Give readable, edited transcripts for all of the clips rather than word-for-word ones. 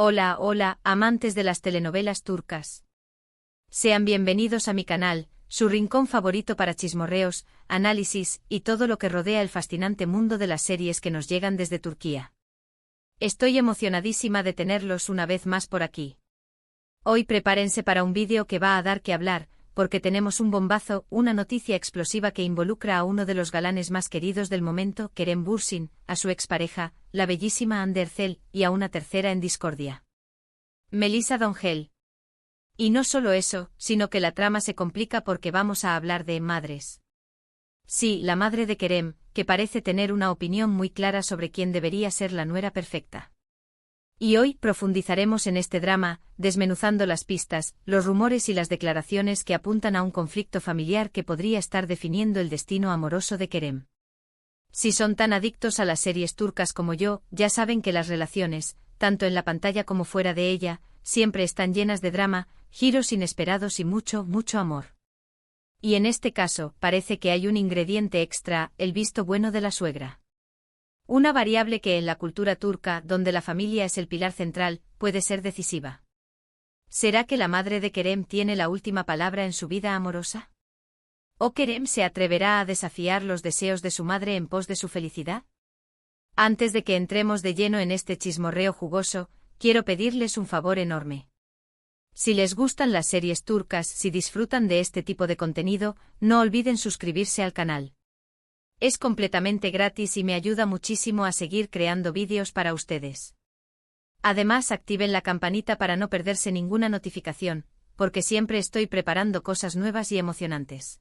Hola, hola, amantes de las telenovelas turcas. Sean bienvenidos a mi canal, su rincón favorito para chismorreos, análisis y todo lo que rodea el fascinante mundo de las series que nos llegan desde Turquía. Estoy emocionadísima de tenerlos una vez más por aquí. Hoy prepárense para un vídeo que va a dar que hablar, porque tenemos un bombazo, una noticia explosiva que involucra a uno de los galanes más queridos del momento, Kerem Bürsin, a su expareja, la bellísima Hande Erçel, y a una tercera en discordia. Melisa Dongel. Y no solo eso, sino que la trama se complica porque vamos a hablar de madres. Sí, la madre de Kerem, que parece tener una opinión muy clara sobre quién debería ser la nuera perfecta. Y hoy profundizaremos en este drama, desmenuzando las pistas, los rumores y las declaraciones que apuntan a un conflicto familiar que podría estar definiendo el destino amoroso de Kerem. Si son tan adictos a las series turcas como yo, ya saben que las relaciones, tanto en la pantalla como fuera de ella, siempre están llenas de drama, giros inesperados y mucho, mucho amor. Y en este caso, parece que hay un ingrediente extra, el visto bueno de la suegra. Una variable que en la cultura turca, donde la familia es el pilar central, puede ser decisiva. ¿Será que la madre de Kerem tiene la última palabra en su vida amorosa? ¿O Kerem se atreverá a desafiar los deseos de su madre en pos de su felicidad? Antes de que entremos de lleno en este chismorreo jugoso, quiero pedirles un favor enorme. Si les gustan las series turcas, si disfrutan de este tipo de contenido, no olviden suscribirse al canal. Es completamente gratis y me ayuda muchísimo a seguir creando vídeos para ustedes. Además, activen la campanita para no perderse ninguna notificación, porque siempre estoy preparando cosas nuevas y emocionantes.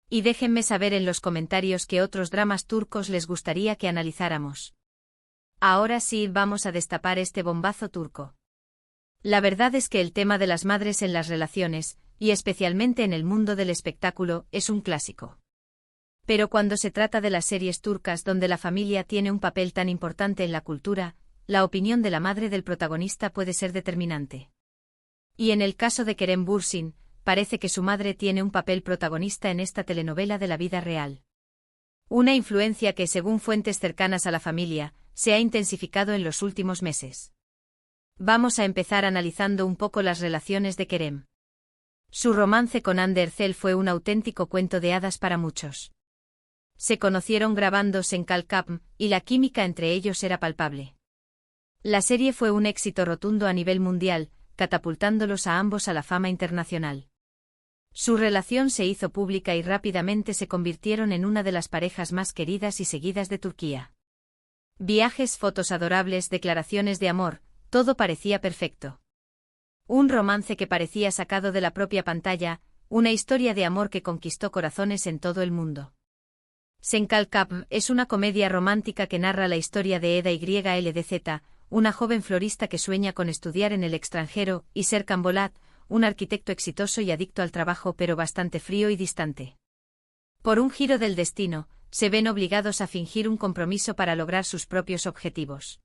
Y déjenme saber en los comentarios qué otros dramas turcos les gustaría que analizáramos. Ahora sí, vamos a destapar este bombazo turco. La verdad es que el tema de las madres en las relaciones, y especialmente en el mundo del espectáculo, es un clásico. Pero cuando se trata de las series turcas donde la familia tiene un papel tan importante en la cultura, la opinión de la madre del protagonista puede ser determinante. Y en el caso de Kerem Bürsin, parece que su madre tiene un papel protagonista en esta telenovela de la vida real. Una influencia que, según fuentes cercanas a la familia, se ha intensificado en los últimos meses. Vamos a empezar analizando un poco las relaciones de Kerem. Su romance con Hande Erçel fue un auténtico cuento de hadas para muchos. Se conocieron grabando Senkalkapm, y la química entre ellos era palpable. La serie fue un éxito rotundo a nivel mundial, catapultándolos a ambos a la fama internacional. Su relación se hizo pública y rápidamente se convirtieron en una de las parejas más queridas y seguidas de Turquía. Viajes, fotos adorables, declaraciones de amor, todo parecía perfecto. Un romance que parecía sacado de la propia pantalla, una historia de amor que conquistó corazones en todo el mundo. Senkalkapm es una comedia romántica que narra la historia de Eda YLDZ, una joven florista que sueña con estudiar en el extranjero, y Serkan Bolat, un arquitecto exitoso y adicto al trabajo pero bastante frío y distante. Por un giro del destino, se ven obligados a fingir un compromiso para lograr sus propios objetivos.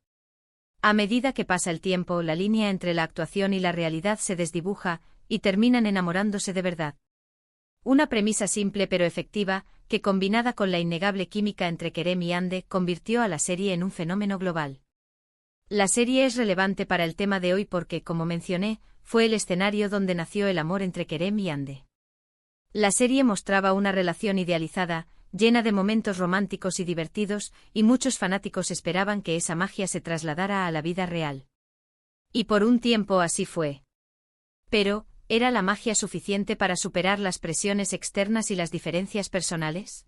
A medida que pasa el tiempo, la línea entre la actuación y la realidad se desdibuja, y terminan enamorándose de verdad. Una premisa simple pero efectiva, que combinada con la innegable química entre Kerem y Hande, convirtió a la serie en un fenómeno global. La serie es relevante para el tema de hoy porque, como mencioné, fue el escenario donde nació el amor entre Kerem y Hande. La serie mostraba una relación idealizada, llena de momentos románticos y divertidos, y muchos fanáticos esperaban que esa magia se trasladara a la vida real. Y por un tiempo así fue. Pero, ¿era la magia suficiente para superar las presiones externas y las diferencias personales?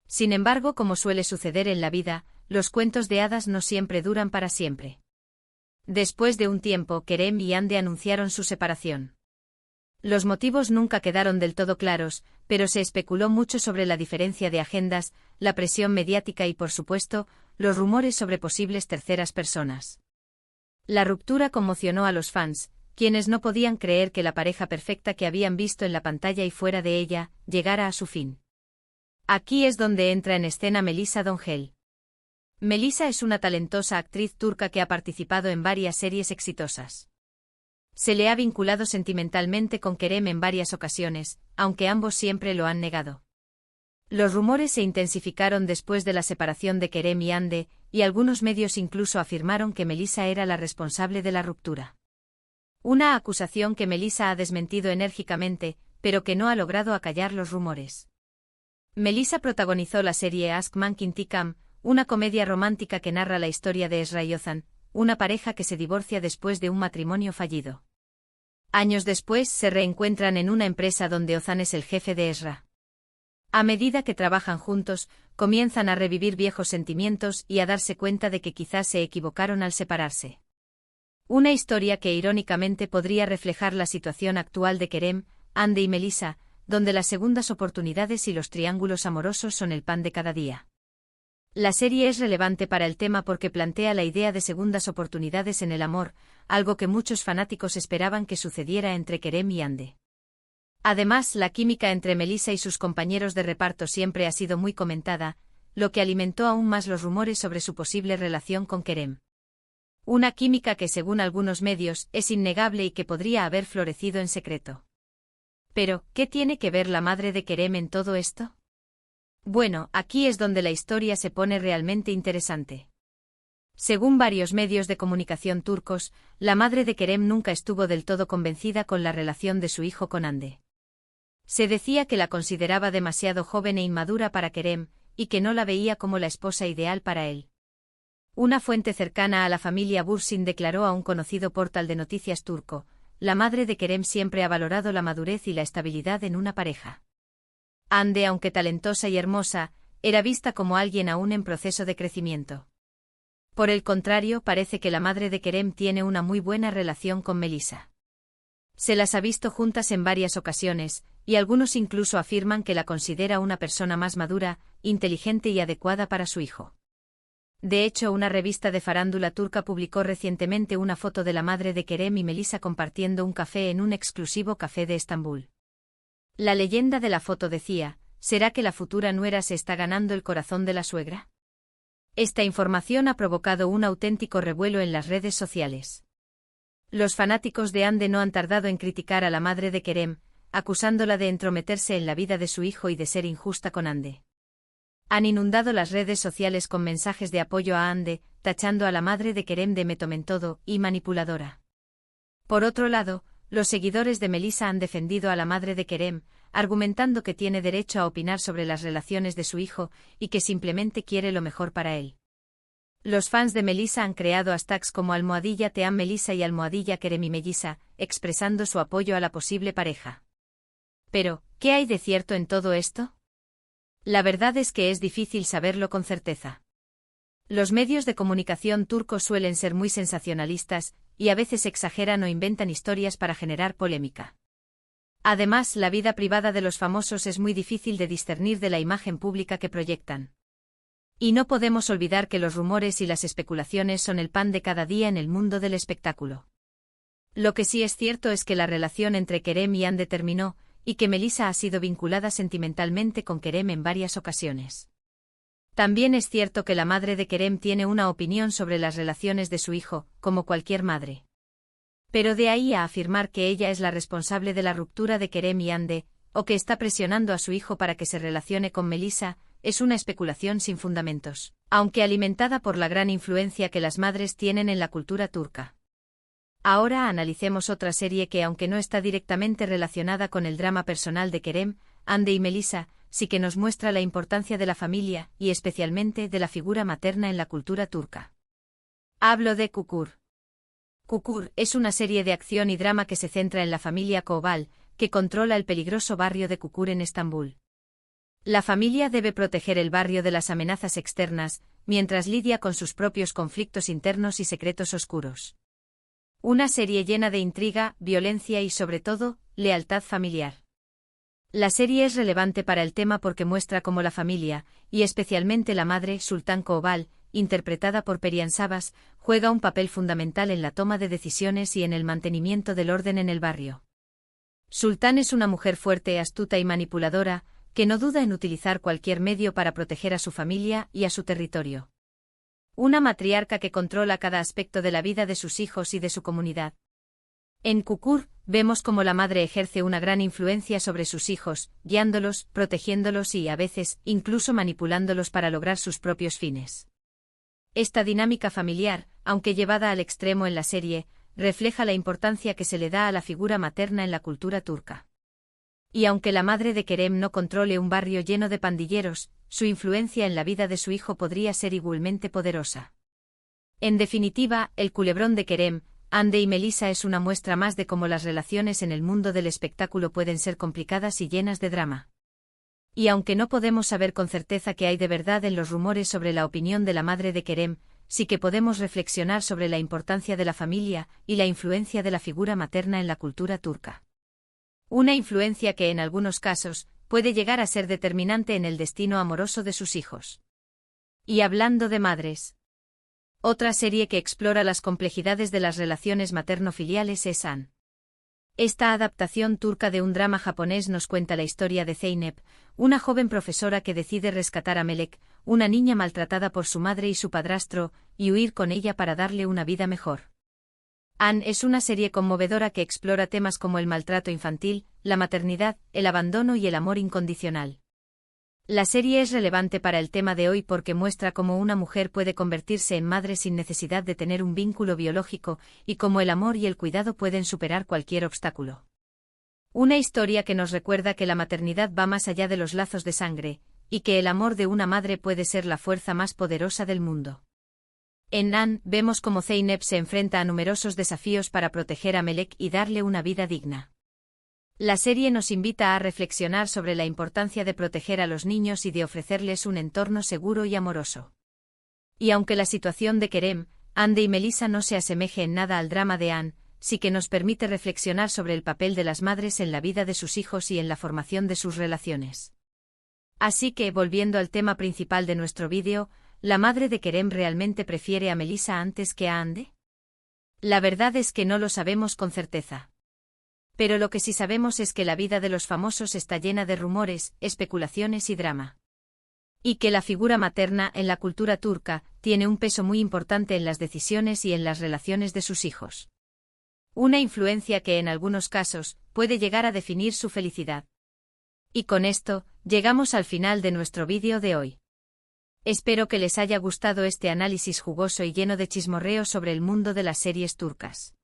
Sin embargo, como suele suceder en la vida, los cuentos de hadas no siempre duran para siempre. Después de un tiempo, Kerem y Hande anunciaron su separación. Los motivos nunca quedaron del todo claros, pero se especuló mucho sobre la diferencia de agendas, la presión mediática y, por supuesto, los rumores sobre posibles terceras personas. La ruptura conmocionó a los fans, quienes no podían creer que la pareja perfecta que habían visto en la pantalla y fuera de ella, llegara a su fin. Aquí es donde entra en escena Melisa Dongel. Melisa es una talentosa actriz turca que ha participado en varias series exitosas. Se le ha vinculado sentimentalmente con Kerem en varias ocasiones, aunque ambos siempre lo han negado. Los rumores se intensificaron después de la separación de Kerem y Hande, y algunos medios incluso afirmaron que Melissa era la responsable de la ruptura. Una acusación que Melissa ha desmentido enérgicamente, pero que no ha logrado acallar los rumores. Melissa protagonizó la serie Ask Mankin Tikam, una comedia romántica que narra la historia de Ezra y Ozan, una pareja que se divorcia después de un matrimonio fallido. Años después se reencuentran en una empresa donde Ozan es el jefe de Ezra. A medida que trabajan juntos, comienzan a revivir viejos sentimientos y a darse cuenta de que quizás se equivocaron al separarse. Una historia que irónicamente podría reflejar la situación actual de Kerem, Hande y Melissa, donde las segundas oportunidades y los triángulos amorosos son el pan de cada día. La serie es relevante para el tema porque plantea la idea de segundas oportunidades en el amor, algo que muchos fanáticos esperaban que sucediera entre Kerem y Hande. Además, la química entre Melissa y sus compañeros de reparto siempre ha sido muy comentada, lo que alimentó aún más los rumores sobre su posible relación con Kerem. Una química que, según algunos medios, es innegable y que podría haber florecido en secreto. Pero, ¿qué tiene que ver la madre de Kerem en todo esto? Bueno, aquí es donde la historia se pone realmente interesante. Según varios medios de comunicación turcos, la madre de Kerem nunca estuvo del todo convencida con la relación de su hijo con Hande. Se decía que la consideraba demasiado joven e inmadura para Kerem, y que no la veía como la esposa ideal para él. Una fuente cercana a la familia Bursin declaró a un conocido portal de noticias turco: la madre de Kerem siempre ha valorado la madurez y la estabilidad en una pareja. Hande, aunque talentosa y hermosa, era vista como alguien aún en proceso de crecimiento. Por el contrario, parece que la madre de Kerem tiene una muy buena relación con Melissa. Se las ha visto juntas en varias ocasiones, y algunos incluso afirman que la considera una persona más madura, inteligente y adecuada para su hijo. De hecho, una revista de farándula turca publicó recientemente una foto de la madre de Kerem y Melissa compartiendo un café en un exclusivo café de Estambul. La leyenda de la foto decía: ¿será que la futura nuera se está ganando el corazón de la suegra? Esta información ha provocado un auténtico revuelo en las redes sociales. Los fanáticos de Hande no han tardado en criticar a la madre de Kerem, acusándola de entrometerse en la vida de su hijo y de ser injusta con Hande. Han inundado las redes sociales con mensajes de apoyo a Hande, tachando a la madre de Kerem de metomentodo y manipuladora. Por otro lado, los seguidores de Melissa han defendido a la madre de Kerem, argumentando que tiene derecho a opinar sobre las relaciones de su hijo y que simplemente quiere lo mejor para él. Los fans de Melissa han creado hashtags como #Team Melissa y #Kerem y Melissa, expresando su apoyo a la posible pareja. Pero, ¿qué hay de cierto en todo esto? La verdad es que es difícil saberlo con certeza. Los medios de comunicación turcos suelen ser muy sensacionalistas, y a veces exageran o inventan historias para generar polémica. Además, la vida privada de los famosos es muy difícil de discernir de la imagen pública que proyectan. Y no podemos olvidar que los rumores y las especulaciones son el pan de cada día en el mundo del espectáculo. Lo que sí es cierto es que la relación entre Kerem y Hande terminó, y que Melissa ha sido vinculada sentimentalmente con Kerem en varias ocasiones. También es cierto que la madre de Kerem tiene una opinión sobre las relaciones de su hijo, como cualquier madre. Pero de ahí a afirmar que ella es la responsable de la ruptura de Kerem y Hande, o que está presionando a su hijo para que se relacione con Melissa, es una especulación sin fundamentos, aunque alimentada por la gran influencia que las madres tienen en la cultura turca. Ahora analicemos otra serie que, aunque no está directamente relacionada con el drama personal de Kerem, Hande y Melissa, sí que nos muestra la importancia de la familia y especialmente de la figura materna en la cultura turca. Hablo de Çukur. Çukur es una serie de acción y drama que se centra en la familia Koval, que controla el peligroso barrio de Çukur en Estambul. La familia debe proteger el barrio de las amenazas externas, mientras lidia con sus propios conflictos internos y secretos oscuros. Una serie llena de intriga, violencia y, sobre todo, lealtad familiar. La serie es relevante para el tema porque muestra cómo la familia, y especialmente la madre, Sultan Koval, interpretada por Perihan Savaş, juega un papel fundamental en la toma de decisiones y en el mantenimiento del orden en el barrio. Sultan es una mujer fuerte, astuta y manipuladora, que no duda en utilizar cualquier medio para proteger a su familia y a su territorio. Una matriarca que controla cada aspecto de la vida de sus hijos y de su comunidad. En Çukur, vemos cómo la madre ejerce una gran influencia sobre sus hijos, guiándolos, protegiéndolos y, a veces, incluso manipulándolos para lograr sus propios fines. Esta dinámica familiar, aunque llevada al extremo en la serie, refleja la importancia que se le da a la figura materna en la cultura turca. Y aunque la madre de Kerem no controle un barrio lleno de pandilleros, su influencia en la vida de su hijo podría ser igualmente poderosa. En definitiva, el culebrón de Kerem, Hande y Melisa es una muestra más de cómo las relaciones en el mundo del espectáculo pueden ser complicadas y llenas de drama. Y aunque no podemos saber con certeza qué hay de verdad en los rumores sobre la opinión de la madre de Kerem, sí que podemos reflexionar sobre la importancia de la familia y la influencia de la figura materna en la cultura turca. Una influencia que en algunos casos puede llegar a ser determinante en el destino amoroso de sus hijos. Y hablando de madres, otra serie que explora las complejidades de las relaciones materno-filiales es An. Esta adaptación turca de un drama japonés nos cuenta la historia de Zeynep, una joven profesora que decide rescatar a Melek, una niña maltratada por su madre y su padrastro, y huir con ella para darle una vida mejor. An es una serie conmovedora que explora temas como el maltrato infantil, la maternidad, el abandono y el amor incondicional. La serie es relevante para el tema de hoy porque muestra cómo una mujer puede convertirse en madre sin necesidad de tener un vínculo biológico, y cómo el amor y el cuidado pueden superar cualquier obstáculo. Una historia que nos recuerda que la maternidad va más allá de los lazos de sangre, y que el amor de una madre puede ser la fuerza más poderosa del mundo. En An, vemos cómo Zeynep se enfrenta a numerosos desafíos para proteger a Melek y darle una vida digna. La serie nos invita a reflexionar sobre la importancia de proteger a los niños y de ofrecerles un entorno seguro y amoroso. Y aunque la situación de Kerem, Hande y Melisa no se asemeje en nada al drama de An, sí que nos permite reflexionar sobre el papel de las madres en la vida de sus hijos y en la formación de sus relaciones. Así que, volviendo al tema principal de nuestro vídeo, ¿la madre de Kerem realmente prefiere a Melisa antes que a Hande? La verdad es que no lo sabemos con certeza. Pero lo que sí sabemos es que la vida de los famosos está llena de rumores, especulaciones y drama. Y que la figura materna en la cultura turca tiene un peso muy importante en las decisiones y en las relaciones de sus hijos. Una influencia que en algunos casos puede llegar a definir su felicidad. Y con esto, llegamos al final de nuestro vídeo de hoy. Espero que les haya gustado este análisis jugoso y lleno de chismorreo sobre el mundo de las series turcas.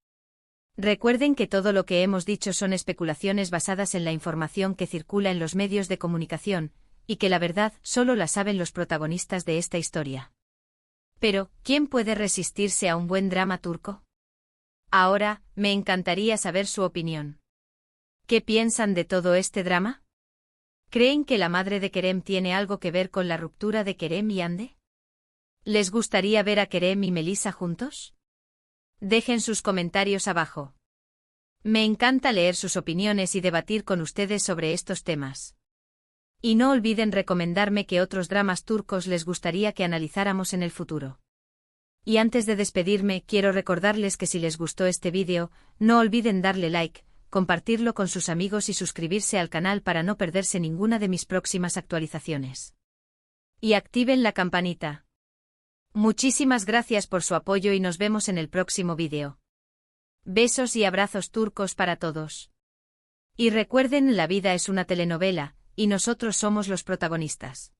Recuerden que todo lo que hemos dicho son especulaciones basadas en la información que circula en los medios de comunicación, y que la verdad solo la saben los protagonistas de esta historia. Pero, ¿quién puede resistirse a un buen drama turco? Ahora, me encantaría saber su opinión. ¿Qué piensan de todo este drama? ¿Creen que la madre de Kerem tiene algo que ver con la ruptura de Kerem y Hande? ¿Les gustaría ver a Kerem y Melisa juntos? Dejen sus comentarios abajo. Me encanta leer sus opiniones y debatir con ustedes sobre estos temas. Y no olviden recomendarme qué otros dramas turcos les gustaría que analizáramos en el futuro. Y antes de despedirme, quiero recordarles que si les gustó este vídeo, no olviden darle like, compartirlo con sus amigos y suscribirse al canal para no perderse ninguna de mis próximas actualizaciones. Y activen la campanita. Muchísimas gracias por su apoyo y nos vemos en el próximo vídeo. Besos y abrazos turcos para todos. Y recuerden, la vida es una telenovela, y nosotros somos los protagonistas.